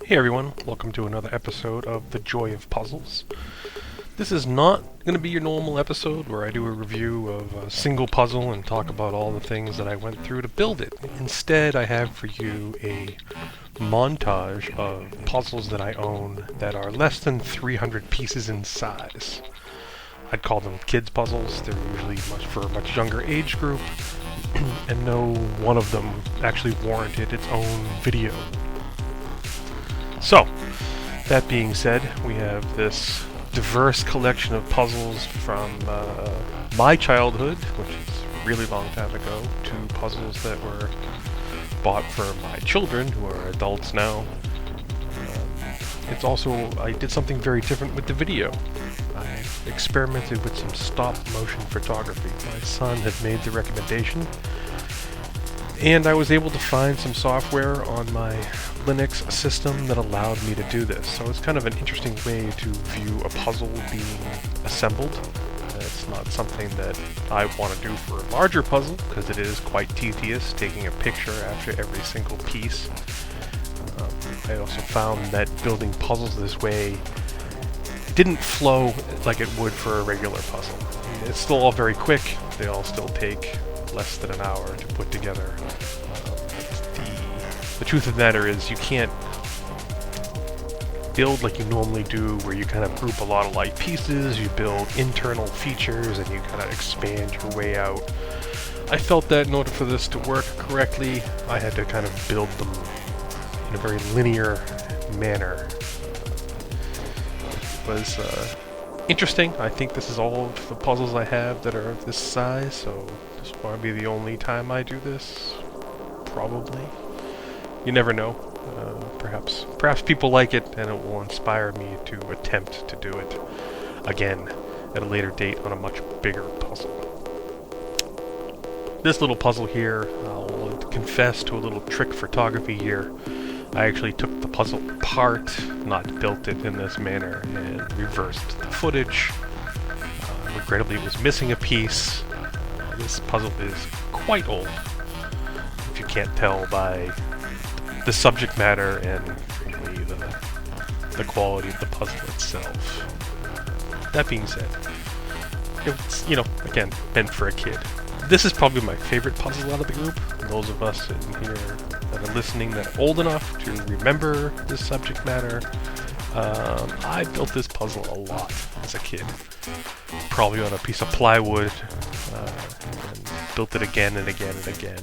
Hey everyone, welcome to another episode of The Joy of Puzzles. This is not going to be your normal episode where I do a review of a single puzzle and talk about all the things that I went through to build it. Instead, I have for you a montage of puzzles that I own that are less than 300 pieces in size. I'd call them kids puzzles. They're usually for a much younger age group, and no one of them actually warranted its own video. So, that being said, we have this diverse collection of puzzles from my childhood, which is a really long time ago, to puzzles that were bought for my children, who are adults now. It's also, I did something very different with the video. I experimented with some stop-motion photography. My son had made the recommendation, and I was able to find some software on my Linux system that allowed me to do this. So it's kind of an interesting way to view a puzzle being assembled. It's not something that I want to do for a larger puzzle, because it is quite tedious taking a picture after every single piece. I also found that building puzzles this way didn't flow like it would for a regular puzzle. I mean, it's still all very quick. They all still take less than an hour to put together. The truth of the matter is you can't build like you normally do, where you kind of group a lot of light pieces, you build internal features, and you kind of expand your way out. I felt that in order for this to work correctly, I had to kind of build them in a very linear manner. It was interesting. I think this is all of the puzzles I have that are of this size, so this will probably be the only time I do this. Probably. You never know. Perhaps people like it, and it will inspire me to attempt to do it again at a later date on a much bigger puzzle. This little puzzle here, I'll confess to a little trick photography here. I actually took the puzzle apart, not built it in this manner, and reversed the footage. Regrettably, it was missing a piece. This puzzle is quite old, if you can't tell by the subject matter and the quality of the puzzle itself. That being said, it's, again, meant for a kid. This is probably my favorite puzzle out of the group. Those of us in here that are listening that are old enough to remember this subject matter, I built this puzzle a lot as a kid. Probably on a piece of plywood, and built it again and again and again.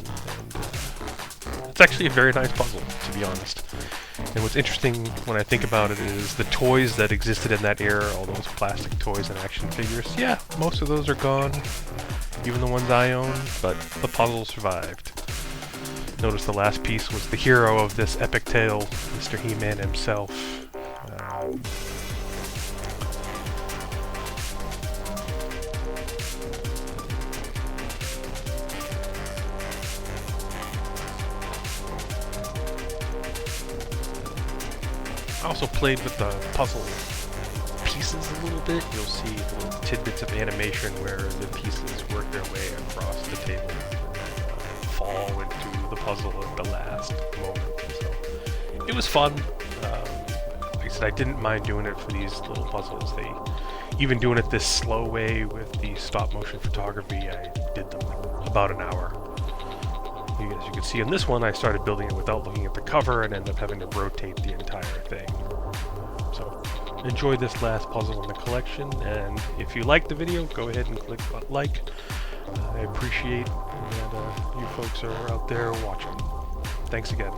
It's actually a very nice puzzle, to be honest. And what's interesting when I think about it is the toys that existed in that era, all those plastic toys and action figures. Yeah, most of those are gone, even the ones I own, but the puzzle survived. Notice the last piece was the hero of this epic tale, Mr. He-Man himself. I also played with the puzzle pieces a little bit. You'll see little tidbits of animation where the pieces work their way across the table and fall into the puzzle at the last moment. So it was fun. Like I said, I didn't mind doing it for these little puzzles. Even doing it this slow way with the stop motion photography, I did them about an hour. As you can see in this one, I started building it without looking at the cover and ended up having to rotate the entire thing. So, enjoy this last puzzle in the collection, and if you like the video, go ahead and click like. I appreciate that you folks are out there watching. Thanks again.